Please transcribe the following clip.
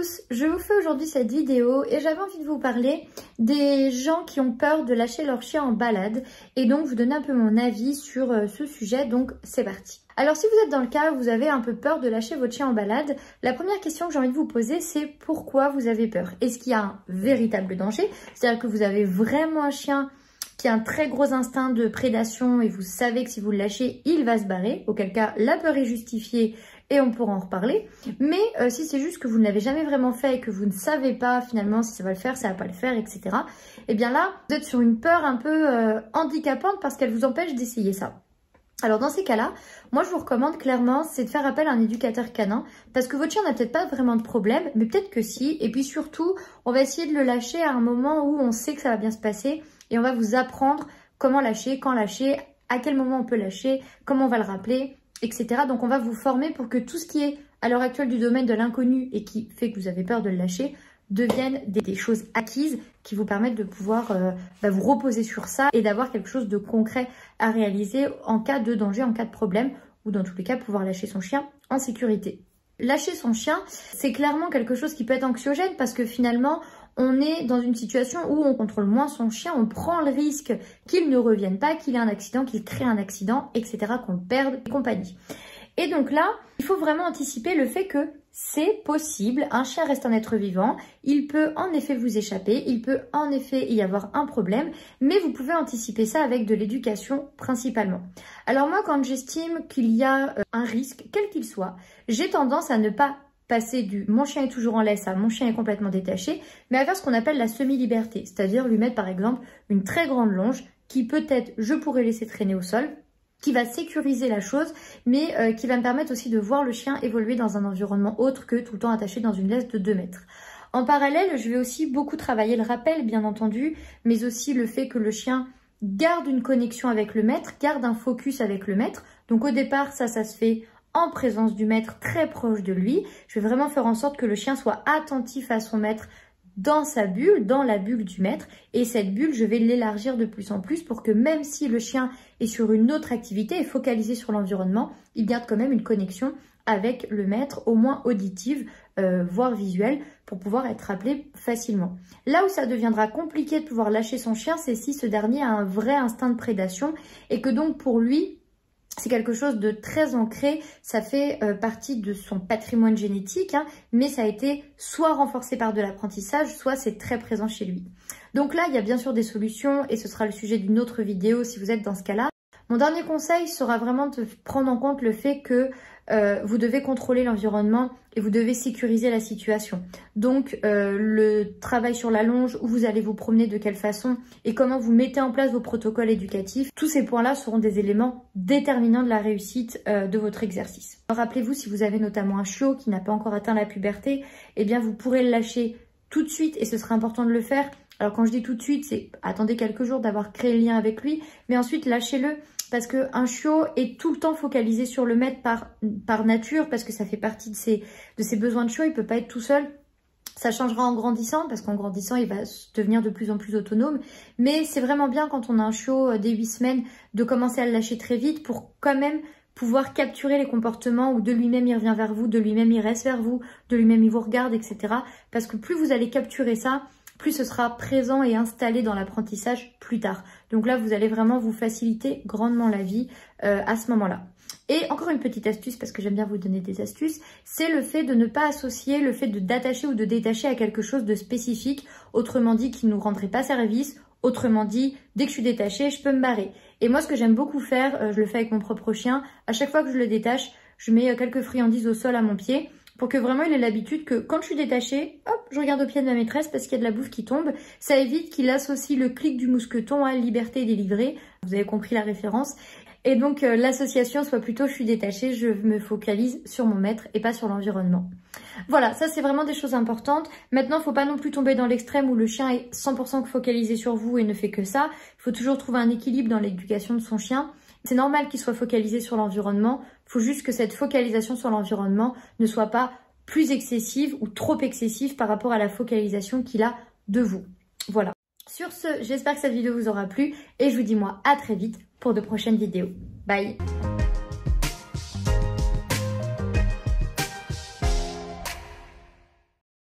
tous, je vous fais aujourd'hui cette vidéo et j'avais envie de vous parler des gens qui ont peur de lâcher leur chien en balade et donc vous donner un peu mon avis sur ce sujet, donc c'est parti. Alors si vous êtes dans le cas où vous avez un peu peur de lâcher votre chien en balade, la première question que j'ai envie de vous poser c'est pourquoi vous avez peur? Est-ce qu'il y a un véritable danger? C'est-à-dire que vous avez vraiment un chien qui a un très gros instinct de prédation et vous savez que si vous le lâchez, il va se barrer, auquel cas la peur est justifiée et on pourra en reparler. Mais si c'est juste que vous ne l'avez jamais vraiment fait et que vous ne savez pas finalement si ça va le faire, ça va pas le faire, etc. Et bien là, vous êtes sur une peur un peu handicapante parce qu'elle vous empêche d'essayer ça. Alors dans ces cas-là, moi je vous recommande clairement, c'est de faire appel à un éducateur canin parce que votre chien n'a peut-être pas vraiment de problème, mais peut-être que si. Et puis surtout, on va essayer de le lâcher à un moment où on sait que ça va bien se passer et on va vous apprendre comment lâcher, quand lâcher, à quel moment on peut lâcher, comment on va le rappeler, etc. Donc on va vous former pour que tout ce qui est à l'heure actuelle du domaine de l'inconnu et qui fait que vous avez peur de le lâcher deviennent des choses acquises qui vous permettent de pouvoir vous reposer sur ça et d'avoir quelque chose de concret à réaliser en cas de danger, en cas de problème ou dans tous les cas pouvoir lâcher son chien en sécurité. Lâcher son chien, c'est clairement quelque chose qui peut être anxiogène parce que finalement on est dans une situation où on contrôle moins son chien, on prend le risque qu'il ne revienne pas, qu'il ait un accident, qu'il crée un accident, etc., qu'on le perde et compagnie. Et donc là, il faut vraiment anticiper le fait que c'est possible, un chien reste un être vivant, il peut en effet vous échapper, il peut en effet y avoir un problème, mais vous pouvez anticiper ça avec de l'éducation principalement. Alors moi, quand j'estime qu'il y a un risque, quel qu'il soit, j'ai tendance à ne pas passer du « mon chien est toujours en laisse » à « mon chien est complètement détaché », mais à faire ce qu'on appelle la semi-liberté, c'est-à-dire lui mettre par exemple une très grande longe qui peut-être je pourrais laisser traîner au sol, qui va sécuriser la chose, mais qui va me permettre aussi de voir le chien évoluer dans un environnement autre que tout le temps attaché dans une laisse de 2 mètres. En parallèle, je vais aussi beaucoup travailler le rappel, bien entendu, mais aussi le fait que le chien garde une connexion avec le maître, garde un focus avec le maître. Donc au départ, ça se fait en présence du maître, très proche de lui. Je vais vraiment faire en sorte que le chien soit attentif à son maître dans sa bulle, dans la bulle du maître. Et cette bulle, je vais l'élargir de plus en plus pour que même si le chien est sur une autre activité et focalisé sur l'environnement, il garde quand même une connexion avec le maître, au moins auditive, voire visuelle, pour pouvoir être rappelé facilement. Là où ça deviendra compliqué de pouvoir lâcher son chien, c'est si ce dernier a un vrai instinct de prédation et que donc pour lui, c'est quelque chose de très ancré, ça fait partie de son patrimoine génétique, hein, mais ça a été soit renforcé par de l'apprentissage, soit c'est très présent chez lui. Donc là, il y a bien sûr des solutions et ce sera le sujet d'une autre vidéo si vous êtes dans ce cas-là. Mon dernier conseil sera vraiment de prendre en compte le fait que vous devez contrôler l'environnement et vous devez sécuriser la situation. Donc le travail sur la longe, où vous allez vous promener, de quelle façon et comment vous mettez en place vos protocoles éducatifs, tous ces points-là seront des éléments déterminants de la réussite de votre exercice. Rappelez-vous, si vous avez notamment un chiot qui n'a pas encore atteint la puberté, eh bien vous pourrez le lâcher tout de suite et ce sera important de le faire. Alors quand je dis tout de suite, c'est attendez quelques jours d'avoir créé le lien avec lui, mais ensuite lâchez-le. Parce qu'un chiot est tout le temps focalisé sur le maître par nature, parce que ça fait partie de ses besoins de chiot, il ne peut pas être tout seul. Ça changera en grandissant, parce qu'en grandissant, il va devenir de plus en plus autonome. Mais c'est vraiment bien quand on a un chiot dès 8 semaines de commencer à le lâcher très vite pour quand même pouvoir capturer les comportements où de lui-même il revient vers vous, de lui-même il reste vers vous, de lui-même il vous regarde, etc. Parce que plus vous allez capturer ça, plus ce sera présent et installé dans l'apprentissage plus tard. Donc là, vous allez vraiment vous faciliter grandement la vie à ce moment-là. Et encore une petite astuce, parce que j'aime bien vous donner des astuces, c'est le fait de ne pas associer le fait d'attacher ou de détacher à quelque chose de spécifique, autrement dit qui ne nous rendrait pas service, autrement dit, dès que je suis détachée, je peux me barrer. Et moi, ce que j'aime beaucoup faire, je le fais avec mon propre chien, à chaque fois que je le détache, je mets quelques friandises au sol à mon pied, pour que vraiment il ait l'habitude que quand je suis détachée, hop, je regarde au pied de ma maîtresse parce qu'il y a de la bouffe qui tombe. Ça évite qu'il associe le clic du mousqueton à liberté délivrée. Vous avez compris la référence. Et donc l'association soit plutôt je suis détachée, je me focalise sur mon maître et pas sur l'environnement. Voilà, ça c'est vraiment des choses importantes. Maintenant, il ne faut pas non plus tomber dans l'extrême où le chien est 100% focalisé sur vous et ne fait que ça. Il faut toujours trouver un équilibre dans l'éducation de son chien. C'est normal qu'il soit focalisé sur l'environnement. Il faut juste que cette focalisation sur l'environnement ne soit pas plus excessive ou trop excessive par rapport à la focalisation qu'il a de vous. Voilà. Sur ce, j'espère que cette vidéo vous aura plu et je vous dis moi à très vite pour de prochaines vidéos. Bye!